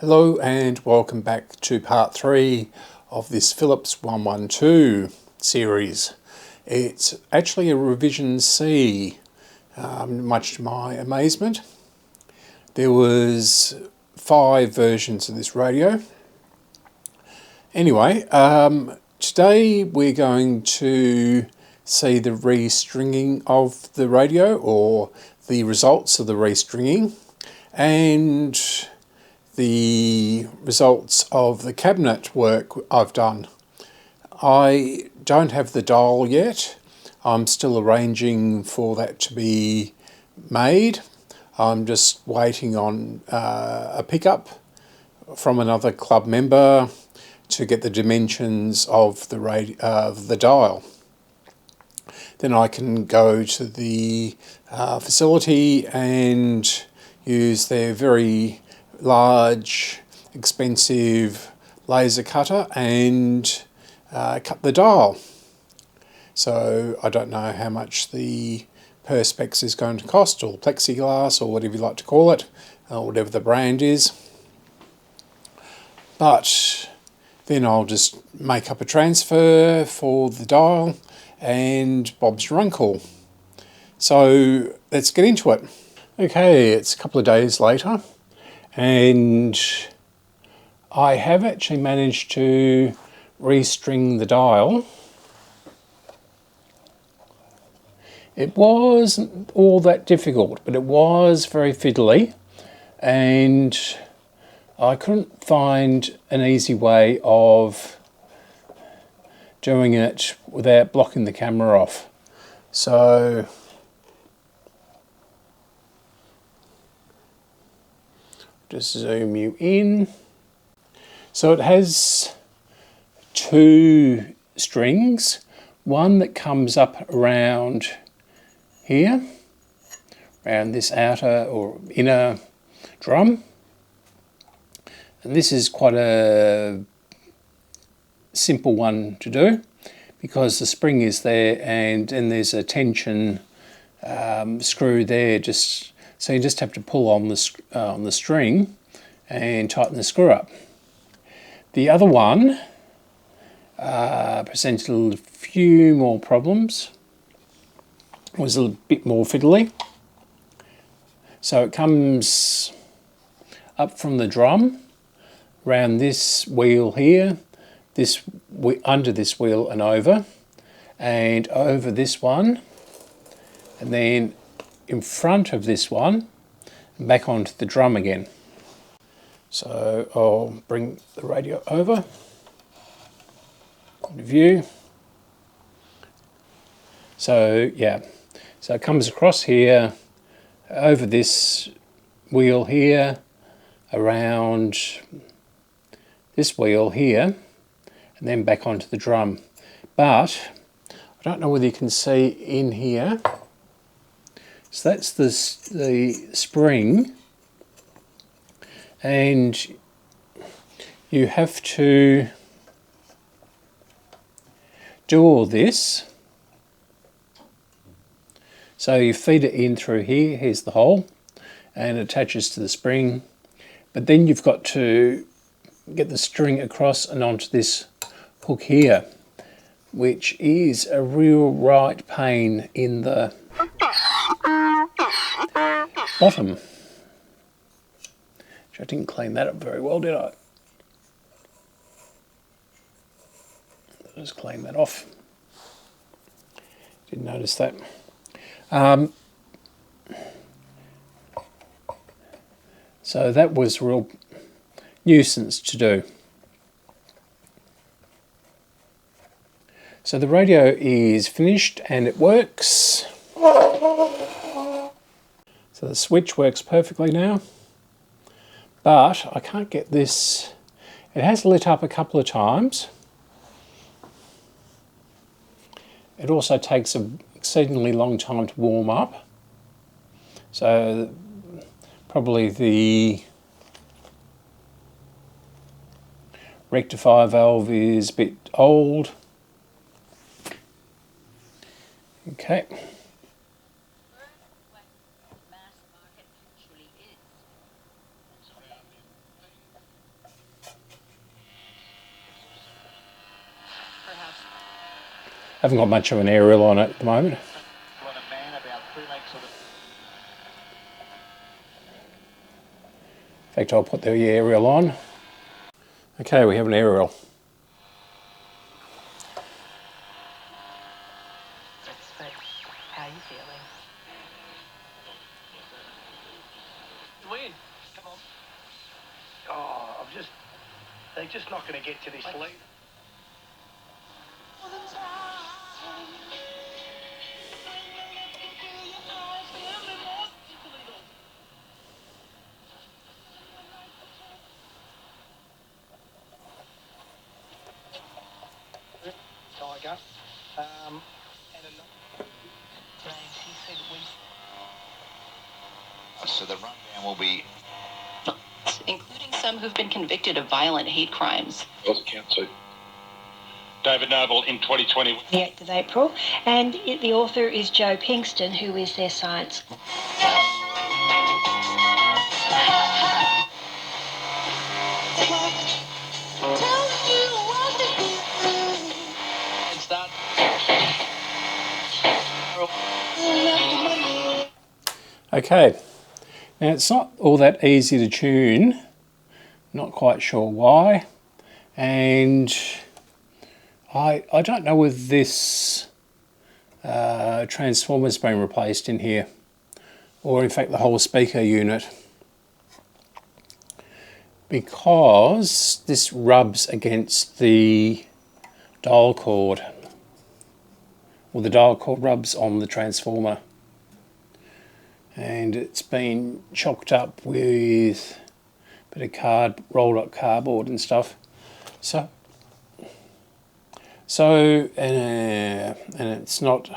Hello and welcome back to part 3 of this Philips 112 series. It's actually a revision C, much to my amazement. There was 5 versions of this radio. Anyway, today we're going to see the restringing of the radio, or the results of the restringing, and the results of the cabinet work I've done. I don't have the dial yet. I'm still arranging for that to be made. I'm just waiting on a pickup from another club member to get the dimensions of the dial. Then I can go to the facility and use their very large, expensive laser cutter and cut the dial. So I don't know how much the Perspex is going to cost, or plexiglass, or whatever you like to call it, or whatever the brand is. But then I'll just make up a transfer for the dial and Bob's your uncle. So let's get into it. Okay, it's a couple of days later, and I have actually managed to restring the dial. It wasn't all that difficult, but it was very fiddly, and I couldn't find an easy way of doing it without blocking the camera off. So just zoom you in. So it has 2 strings, one that comes up around here, around this outer or inner drum, and this is quite a simple one to do because the spring is there, and then there's a tension screw there, so you just have to pull on the string and tighten the screw up. The other one presented a few more problems. It was a bit more fiddly. So it comes up from the drum, around this wheel here, under this wheel and over this one, and then in front of this one, and back onto the drum again. So I'll bring the radio over, into view. So yeah, so it comes across here, over this wheel here, around this wheel here, and then back onto the drum. But I don't know whether you can see in here. So that's the spring, and you have to do all this. So you feed it in through here, here's the hole, and it attaches to the spring. But then you've got to get the string across and onto this hook here, which is a real right pain in the bottom. Which I didn't clean that up very well, did I? I'll just clean that off. Didn't notice that. So that was a real nuisance to do. So the radio is finished and it works. So the switch works perfectly now, but I can't get this. It has lit up a couple of times. It also takes an exceedingly long time to warm up. So probably the rectifier valve is a bit old. Okay. Haven't got much of an aerial on it at the moment. In fact, I'll put the aerial on. Okay, we have an aerial. How are you feeling? Win. Come on. Oh, they're just not going to get to this lead. Tiger. So the rundown will be including some who've been convicted of violent hate crimes. David Noble in 2020. The 8th of April, and the author is Joe Pinkston, who is their science. Okay, now it's not all that easy to tune, not quite sure why, and I don't know whether this transformer's been replaced in here, or in fact the whole speaker unit, because this rubs against the dial cord, or the dial cord rubs on the transformer, and it's been chocked up with a bit of rolled up cardboard and stuff. So and it's not.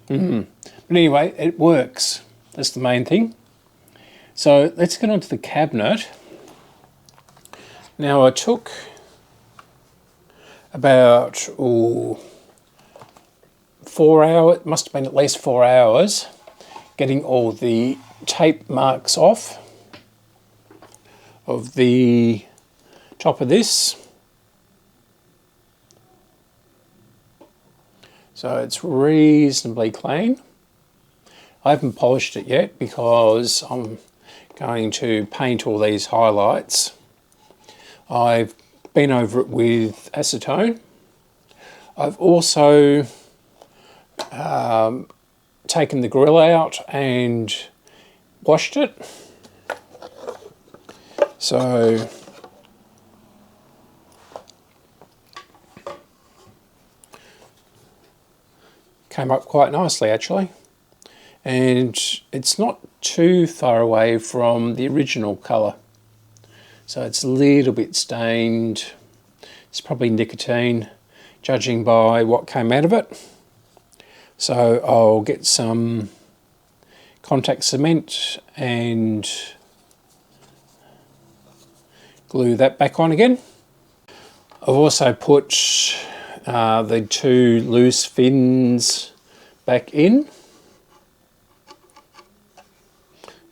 But anyway, it works. That's the main thing. So let's get onto the cabinet. Now I took about 4 hours. It must have been at least 4 hours getting all the tape marks off of the top of this. So it's reasonably clean. I haven't polished it yet because I'm going to paint all these highlights. I've been over it with acetone. I've also taken the grill out and washed it. So came up quite nicely actually, and it's not too far away from the original colour, so it's a little bit stained. It's probably nicotine, judging by what came out of it. So I'll get some contact cement and glue that back on again. I've also put the 2 loose fins back in.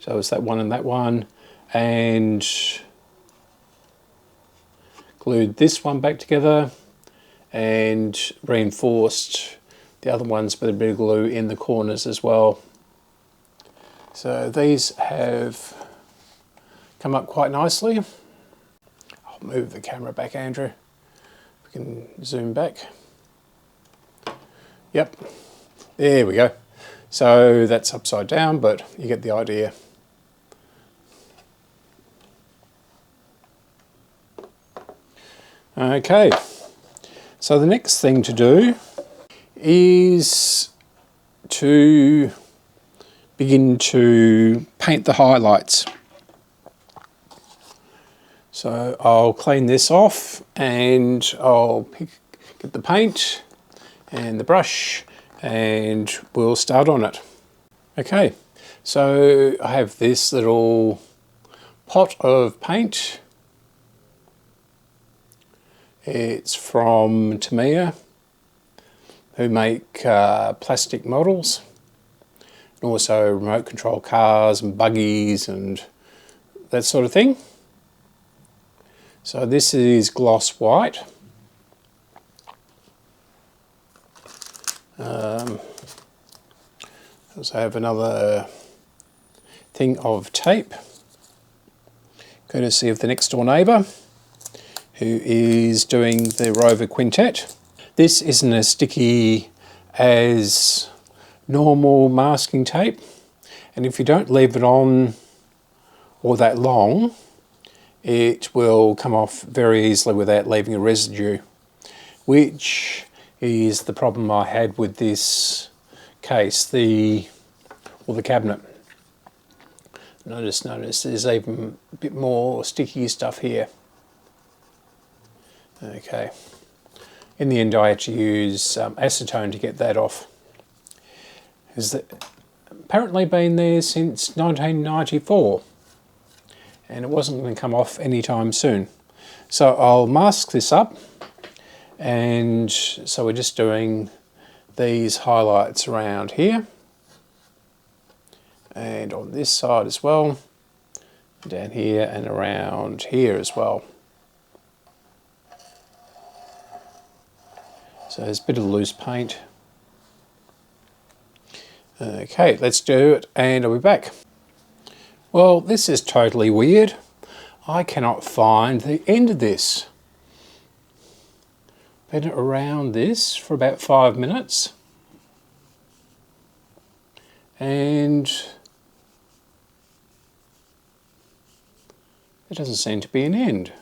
So it's that one and that one, and glued this one back together and reinforced the other ones with a bit of glue in the corners as well. So these have come up quite nicely. I'll move the camera back, Andrew. We can zoom back. Yep, there we go. So that's upside down, but you get the idea. Okay, so the next thing to do is to begin to paint the highlights. So I'll clean this off and I'll get the paint and the brush and we'll start on it. Okay, so I have this little pot of paint. It's from Tamiya, who make plastic models, and also remote control cars and buggies and that sort of thing. So this is gloss white. Also have another thing of tape, courtesy of the next door neighbour who is doing the Rover Quintet. This isn't as sticky as normal masking tape, and if you don't leave it on all that long, it will come off very easily without leaving a residue, which is the problem I had with this case, the cabinet. Notice there's even a bit more sticky stuff here. Okay, in the end I had to use acetone to get that off. It's apparently been there since 1994 and it wasn't going to come off anytime soon. So I'll mask this up, and so we're just doing these highlights around here and on this side as well, down here and around here as well. So there's a bit of loose paint. Okay, let's do it and I'll be back. Well, this is totally weird. I cannot find the end of this. Been around this for about 5 minutes and there doesn't seem to be an end.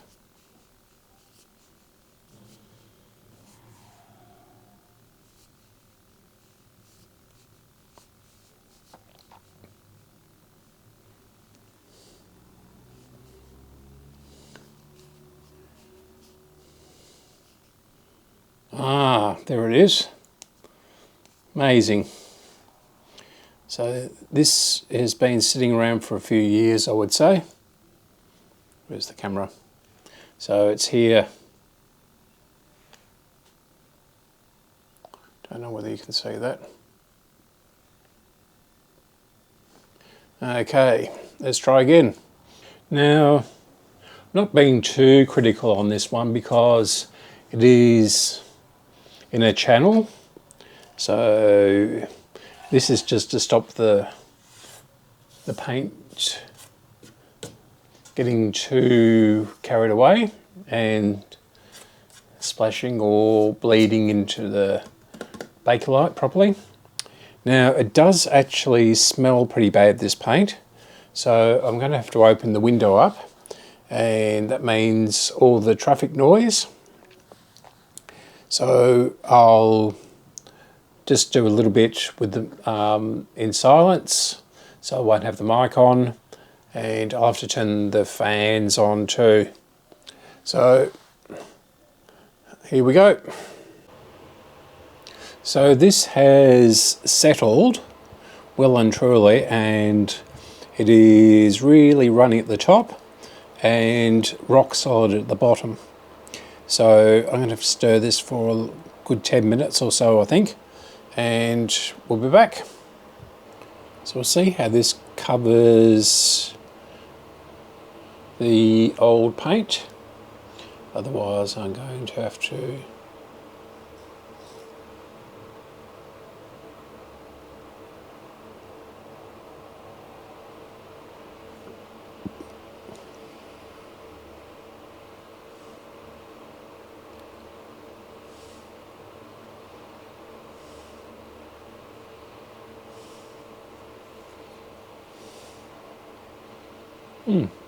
Ah, there it is. Amazing. So this has been sitting around for a few years, I would say. Where's the camera? So it's here. Don't know whether you can see that. Okay, let's try again. Now, I'm not being too critical on this one because it is in a channel, so this is just to stop the paint getting too carried away and splashing or bleeding into the Bakelite properly. Now it does actually smell pretty bad, this paint, so I'm going to have to open the window up, and that means all the traffic noise. So I'll just do a little bit with the in silence, so I won't have the mic on, and I'll have to turn the fans on too. So here we go. So this has settled well and truly, and it is really running at the top and rock solid at the bottom. So I'm going to have to stir this for a good 10 minutes or so, I think, and we'll be back. So we'll see how this covers the old paint. Otherwise I'm going to have to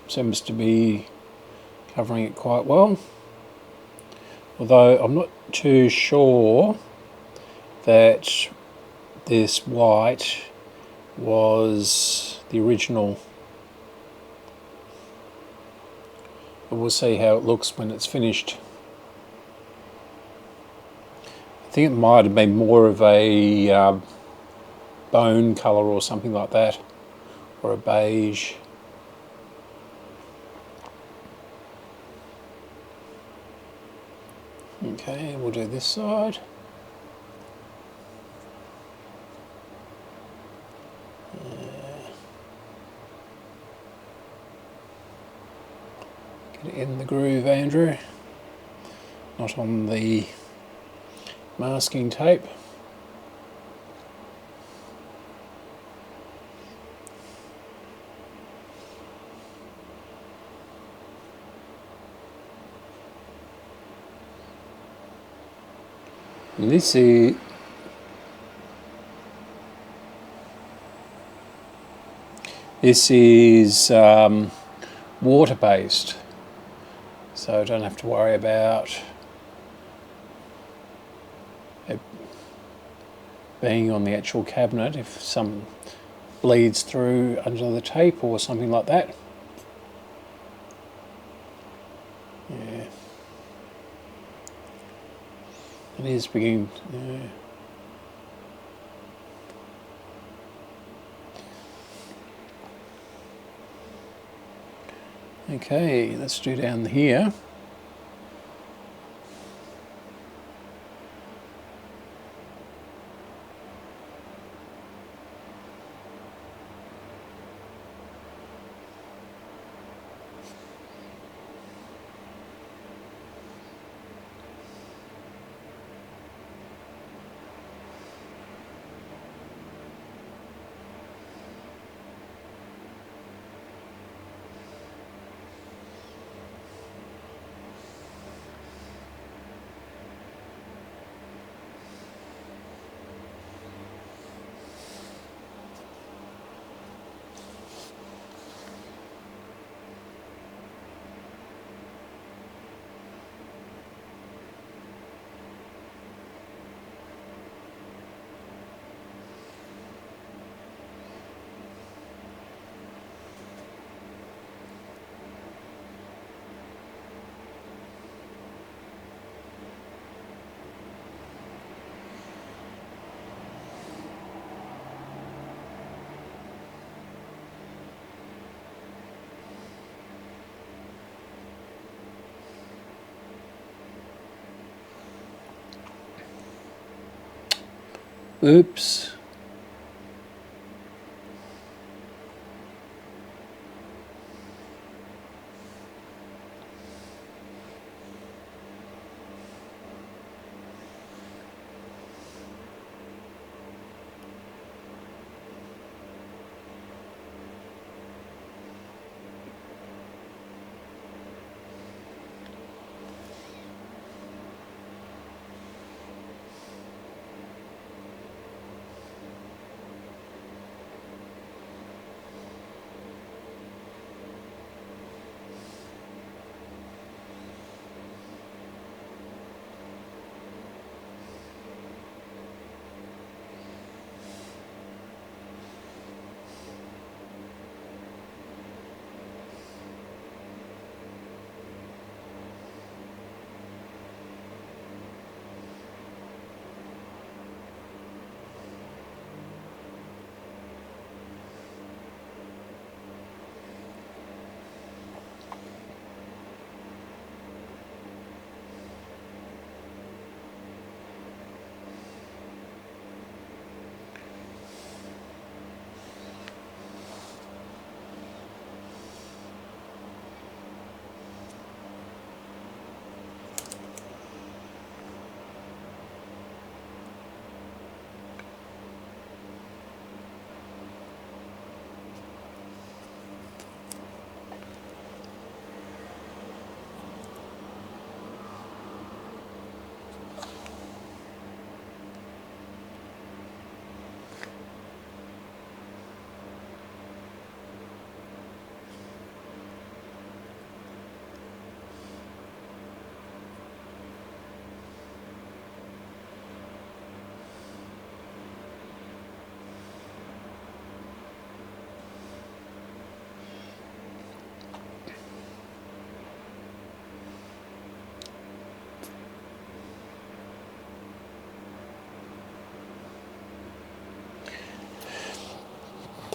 seems to be covering it quite well, although I'm not too sure that this white was the original, but we'll see how it looks when it's finished. I think it might have been more of a bone colour or something like that, or a beige. Okay, we'll do this side. Get it in the groove, Andrew. Not on the masking tape. And this is water-based, so I don't have to worry about it being on the actual cabinet if some bleeds through under the tape or something like that. Yeah, it is beginning. Yeah. Okay, let's do down here. Oops.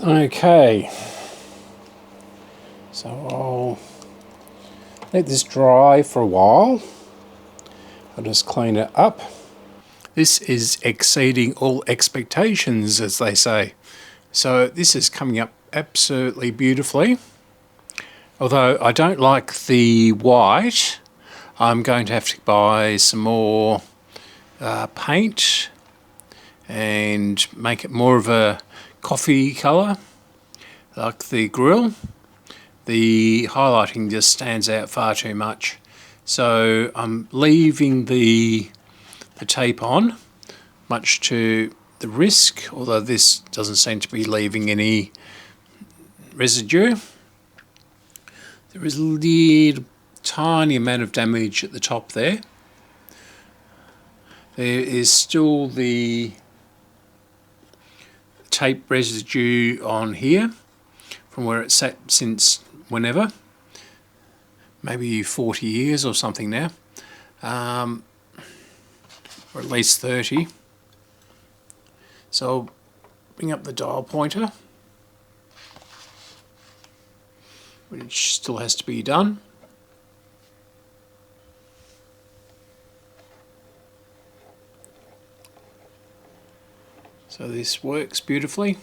Okay, so I'll let this dry for a while. I'll just clean it up. This is exceeding all expectations, as they say. So this is coming up absolutely beautifully. Although I don't like the white, I'm going to have to buy some more paint and make it more of a coffee colour, like the grill. The highlighting just stands out far too much. So I'm leaving the the tape on, much to the risk, although this doesn't seem to be leaving any residue. There is a little tiny amount of damage at the top there. There is still the tape residue on here from where it's sat since whenever, maybe 40 years or something now, or at least 30. So I'll bring up the dial pointer, which still has to be done. So this works beautifully.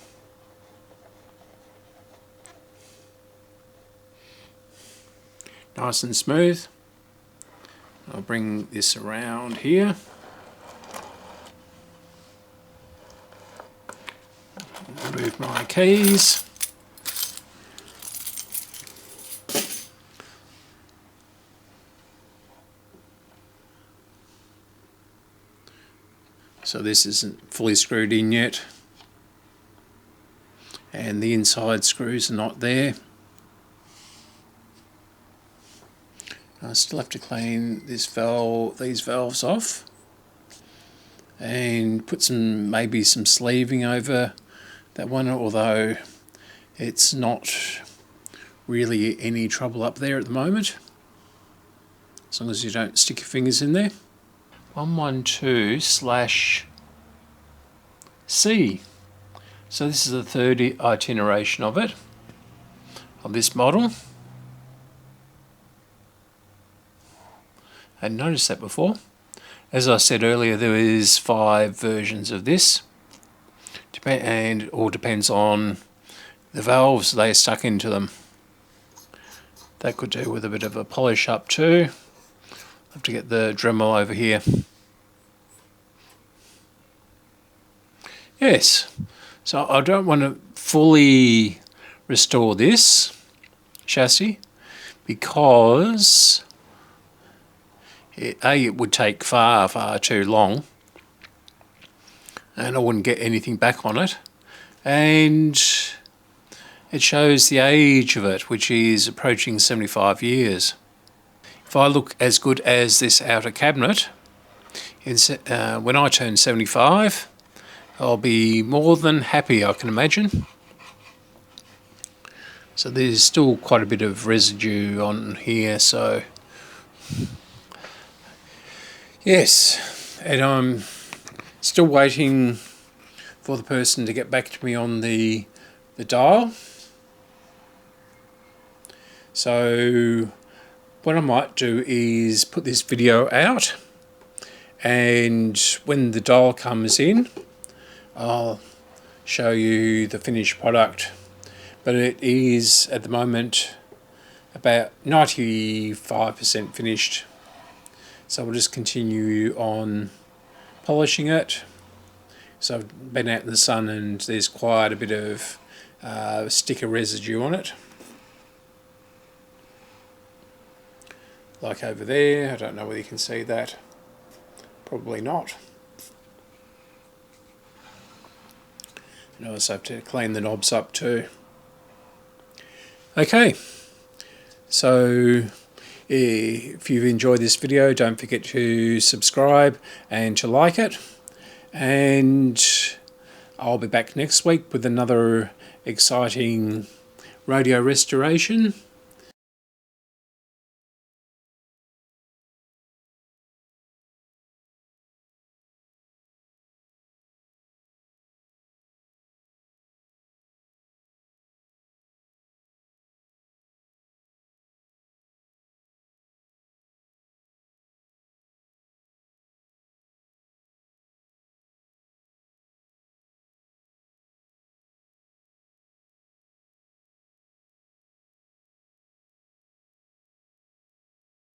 Nice and smooth. I'll bring this around here. Remove my keys. So this isn't fully screwed in yet, and the inside screws are not there. I still have to clean this valve, these valves off, and put maybe some sleeving over that one, although it's not really any trouble up there at the moment, as long as you don't stick your fingers in there. 112/C. So this is the third iteration of it, of this model. I hadn't noticed that before. As I said earlier, there is 5 versions of this, and it all depends on the valves they stuck into them. That could do with a bit of a polish up too. Have to get the Dremel over here. Yes, so I don't want to fully restore this chassis because it would take far too long, and I wouldn't get anything back on it, and it shows the age of it, which is approaching 75 years. If I look as good as this outer cabinet, when I turn 75, I'll be more than happy, I can imagine. So there's still quite a bit of residue on here, so yes, and I'm still waiting for the person to get back to me on the dial. So what I might do is put this video out, and when the dial comes in, I'll show you the finished product. But it is at the moment about 95% finished. So we'll just continue on polishing it. So I've been out in the sun and there's quite a bit of sticker residue on it. Like over there, I don't know whether you can see that. Probably not. And I also have to clean the knobs up too. Okay, so if you've enjoyed this video, don't forget to subscribe and to like it. And I'll be back next week with another exciting radio restoration.